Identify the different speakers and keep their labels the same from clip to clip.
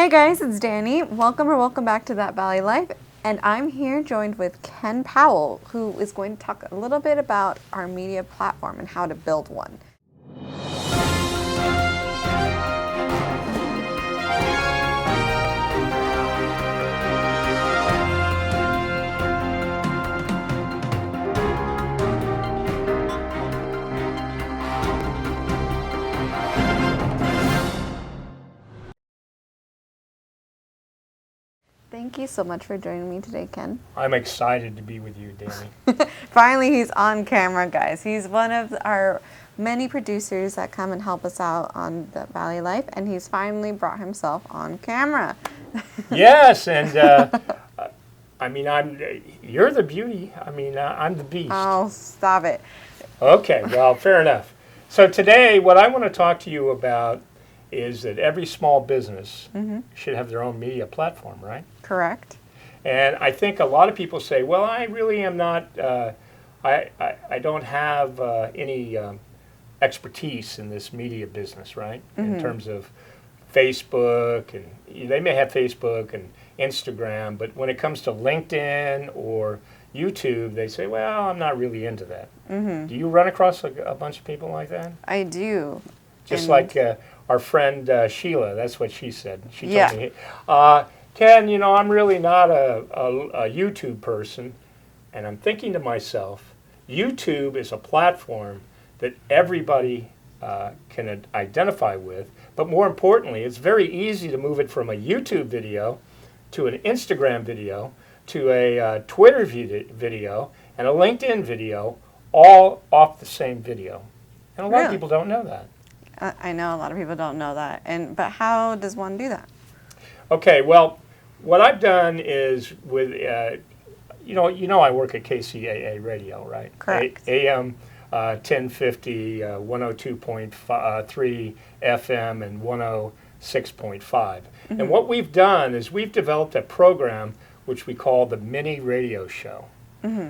Speaker 1: Hey guys, it's Danny. Welcome back to That Valley Life. And I'm here joined with Ken Powell, who is going to talk a little bit about our media platform and how to build one. Thank you so much for joining me today, Ken.
Speaker 2: I'm excited to be with you, Danny.
Speaker 1: Finally, he's on camera, guys. He's one of our many producers that come and help us out on the Valley Life, and he's finally brought himself on camera.
Speaker 2: Yes, and you're the beauty. I'm the beast.
Speaker 1: Oh, stop it.
Speaker 2: Okay, well, fair enough. So today, what I want to talk to you about is that every small business should have their own media platform, right?
Speaker 1: Correct.
Speaker 2: And I think a lot of people say, well, I really am not, I don't have any expertise in this media business, right? In terms of Facebook, and they may have Facebook and Instagram, but when it comes to LinkedIn or YouTube, they say, well, I'm not really into that. Do you run across a bunch of people like that?
Speaker 1: I do.
Speaker 2: Just like our friend Sheila, that's what she said. She told me, Ken, I'm really not a YouTube person. And I'm thinking to myself, YouTube is a platform that everybody can identify with. But more importantly, it's very easy to move it from a YouTube video to an Instagram video to a Twitter video and a LinkedIn video, all off the same video. And a lot of people don't know that.
Speaker 1: I know a lot of people don't know that. But how does one do that?
Speaker 2: Okay, well, what I've done is with, I work at KCAA radio, right?
Speaker 1: Correct.
Speaker 2: AM 1050, 102.3 FM, and 106.5. And what we've done is we've developed a program which we call the Mini Radio Show.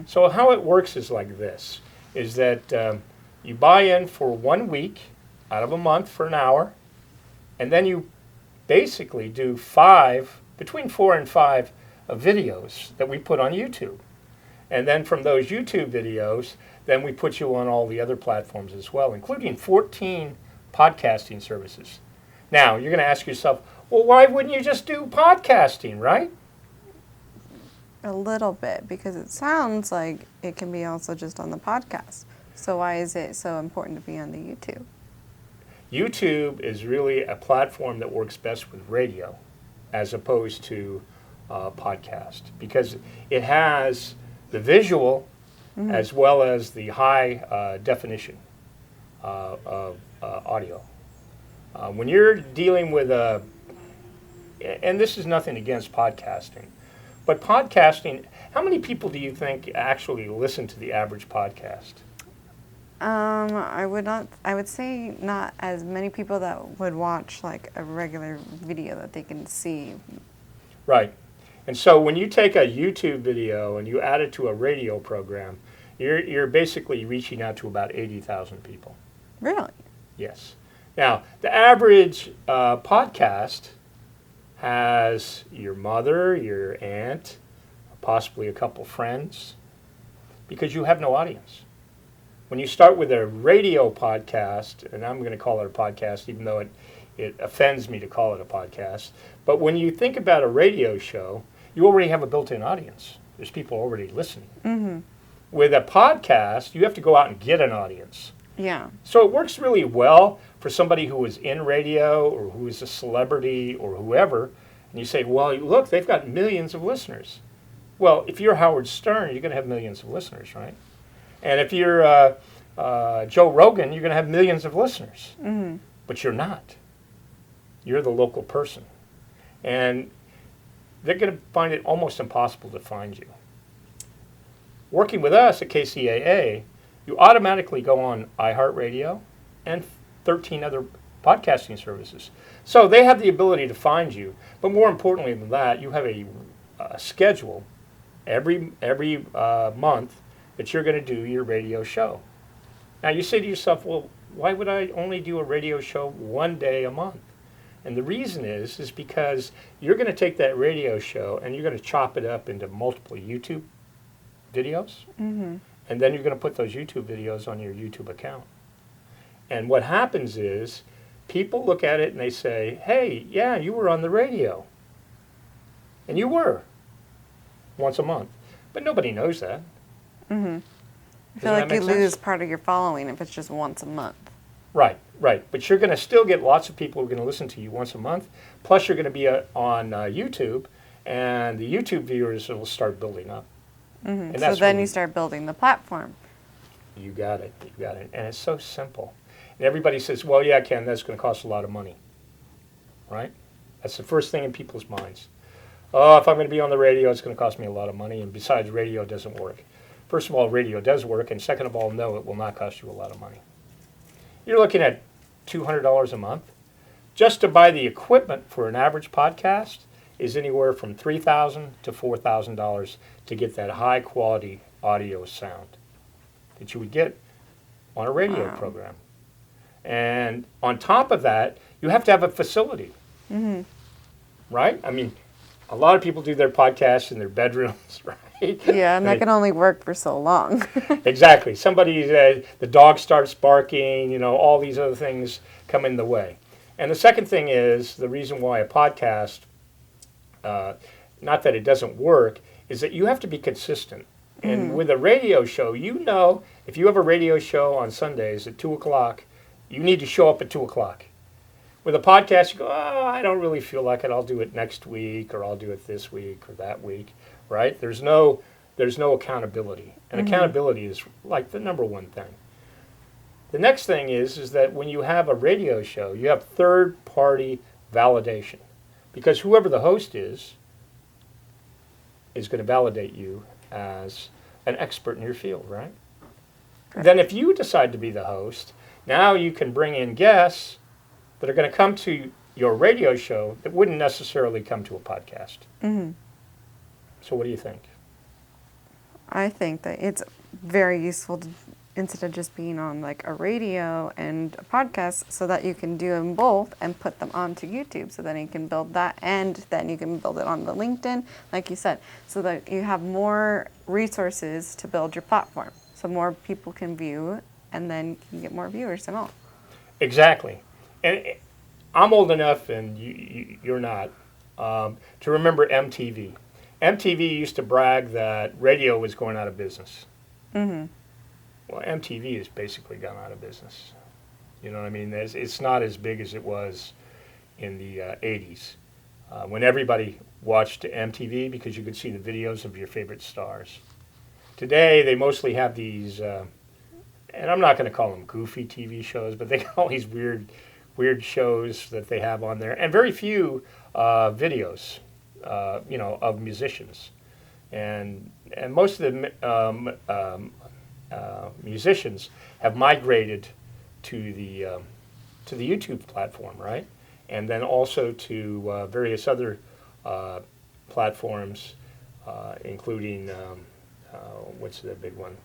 Speaker 2: So how it works is like this, is that you buy in for 1 week out of a month for an hour, and then you basically do between 4 and 5 videos that we put on YouTube. And then from those YouTube videos, then we put you on all the other platforms as well, including 14 podcasting services. Now, you're going to ask yourself, well, why wouldn't you just do podcasting, right?
Speaker 1: A little bit, because it sounds like it can be also just on the podcast. So why is it so important to be on the YouTube?
Speaker 2: YouTube is really a platform that works best with radio as opposed to podcast, because it has the visual as well as the high definition of audio. When you're dealing with and this is nothing against podcasting, but podcasting, how many people do you think actually listen to the average podcast?
Speaker 1: I would say not as many people that would watch like a regular video that they can see.
Speaker 2: Right. And so when you take a YouTube video and you add it to a radio program, you're basically reaching out to about 80,000 people.
Speaker 1: Really?
Speaker 2: Yes. Now, the average podcast has your mother, your aunt, possibly a couple friends, because you have no audience. When you start with a radio podcast, and I'm going to call it a podcast even though it offends me to call it a podcast, but when you think about a radio show, you already have a built-in audience. There's people already listening. With a podcast, you have to go out and get an audience.
Speaker 1: Yeah.
Speaker 2: So it works really well for somebody who is in radio or who is a celebrity or whoever, and you say, well, look, they've got millions of listeners. Well, if you're Howard Stern, you're going to have millions of listeners, right? And if you're Joe Rogan, you're going to have millions of listeners. But you're not. You're the local person. And they're going to find it almost impossible to find you. Working with us at KCAA, you automatically go on iHeartRadio and 13 other podcasting services. So they have the ability to find you. But more importantly than that, you have a schedule every month that you're going to do your radio show. Now you say to yourself, well, why would I only do a radio show one day a month? And the reason is because you're going to take that radio show and you're going to chop it up into multiple YouTube videos.
Speaker 1: Mm-hmm.
Speaker 2: And then you're going to put those YouTube videos on your YouTube account. And what happens is people look at it and they say, hey, yeah, you were on the radio. And you were once a month. But nobody knows that.
Speaker 1: Mm-hmm. I feel
Speaker 2: Doesn't
Speaker 1: like
Speaker 2: that
Speaker 1: you
Speaker 2: make sense?
Speaker 1: lose part of your following if it's just once a month.
Speaker 2: Right, right. But you're going to still get lots of people who are going to listen to you once a month. Plus, you're going to be on YouTube, and the YouTube viewers will start building up.
Speaker 1: Mm-hmm.
Speaker 2: And
Speaker 1: So
Speaker 2: that's
Speaker 1: then
Speaker 2: really-
Speaker 1: you start building the platform.
Speaker 2: You got it. You got it. And it's so simple. And everybody says, well, yeah, Ken, that's going to cost a lot of money. Right? That's the first thing in people's minds. Oh, if I'm going to be on the radio, it's going to cost me a lot of money. And besides, radio doesn't work. First of all, radio does work. And second of all, no, it will not cost you a lot of money. You're looking at $200 a month. Just to buy the equipment for an average podcast is anywhere from $3,000 to $4,000 to get that high quality audio sound that you would get on a radio
Speaker 1: Wow.
Speaker 2: program. And on top of that, you have to have a facility,
Speaker 1: Mm-hmm.
Speaker 2: right? I mean, a lot of people do their podcasts in their bedrooms, right?
Speaker 1: Yeah, and that can only work for so long.
Speaker 2: Exactly. Somebody, the dog starts barking, all these other things come in the way. And the second thing is, the reason why a podcast, not that it doesn't work, is that you have to be consistent. And with a radio show, if you have a radio show on Sundays at 2 o'clock, you need to show up at 2 o'clock. With a podcast, you go, oh, I don't really feel like it. I'll do it next week, or I'll do it this week or that week, right? There's no accountability. And accountability is like the number one thing. The next thing is that when you have a radio show, you have third-party validation. Because whoever the host is going to validate you as an expert in your field, right?
Speaker 1: Correct.
Speaker 2: Then if you decide to be the host, now you can bring in guests that are going to come to your radio show that wouldn't necessarily come to a podcast.
Speaker 1: Mm-hmm.
Speaker 2: So what do you think?
Speaker 1: I think that it's very useful to, instead of just being on like a radio and a podcast, so that you can do them both and put them onto YouTube. So then you can build that, and then you can build it on the LinkedIn, like you said, so that you have more resources to build your platform. So more people can view, and then you can get more viewers and all.
Speaker 2: Exactly. And I'm old enough, and you're not, to remember MTV. MTV used to brag that radio was going out of business.
Speaker 1: Mm-hmm.
Speaker 2: Well, MTV has basically gone out of business. You know what I mean? It's not as big as it was in the 80s when everybody watched MTV because you could see the videos of your favorite stars. Today, they mostly have these, and I'm not going to call them goofy TV shows, but they got all these weird shows that they have on there, and very few videos, of musicians. And most of the musicians have migrated to the YouTube platform, right? And then also to various other platforms, including what's the big one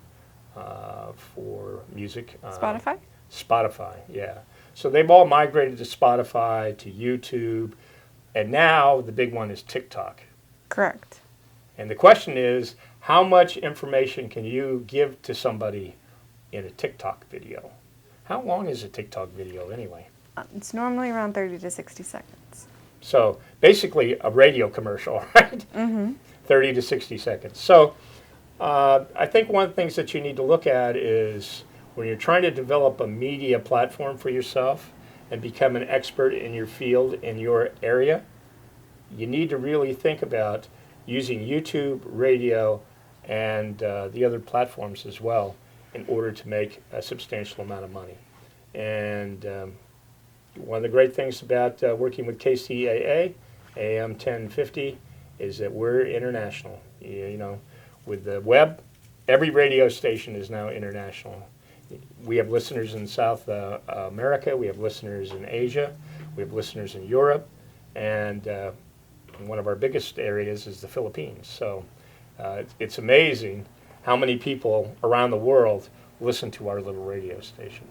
Speaker 2: for music?
Speaker 1: Spotify?
Speaker 2: Spotify, yeah. So they've all migrated to Spotify, to YouTube, and now the big one is TikTok.
Speaker 1: Correct.
Speaker 2: And the question is, how much information can you give to somebody in a TikTok video? How long is a TikTok video anyway?
Speaker 1: It's normally around 30 to 60 seconds.
Speaker 2: So basically a radio commercial, right?
Speaker 1: Mm-hmm.
Speaker 2: 30 to 60 seconds. So I think one of the things that you need to look at is when you're trying to develop a media platform for yourself and become an expert in your field, in your area, you need to really think about using YouTube, radio, and the other platforms as well in order to make a substantial amount of money. And one of the great things about working with KCAA, AM 1050, is that we're international. With the web, every radio station is now international. We have listeners in South America, we have listeners in Asia, we have listeners in Europe, and one of our biggest areas is the Philippines. So it's amazing how many people around the world listen to our little radio station.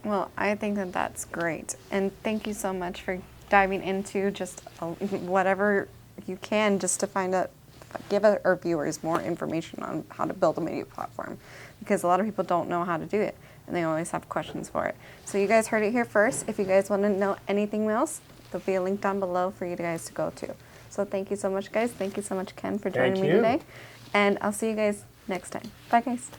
Speaker 1: Well, I think that that's great. And thank you so much for diving into just whatever you can just to find out, give our viewers more information on how to build a media platform, because a lot of people don't know how to do it and they always have questions for it. So you guys heard it here first. If you guys want to know anything else, there'll be a link down below for you guys to go to. So thank you so much, guys. Thank you so much, Ken, for joining me today. And I'll see you guys next time. Bye, guys.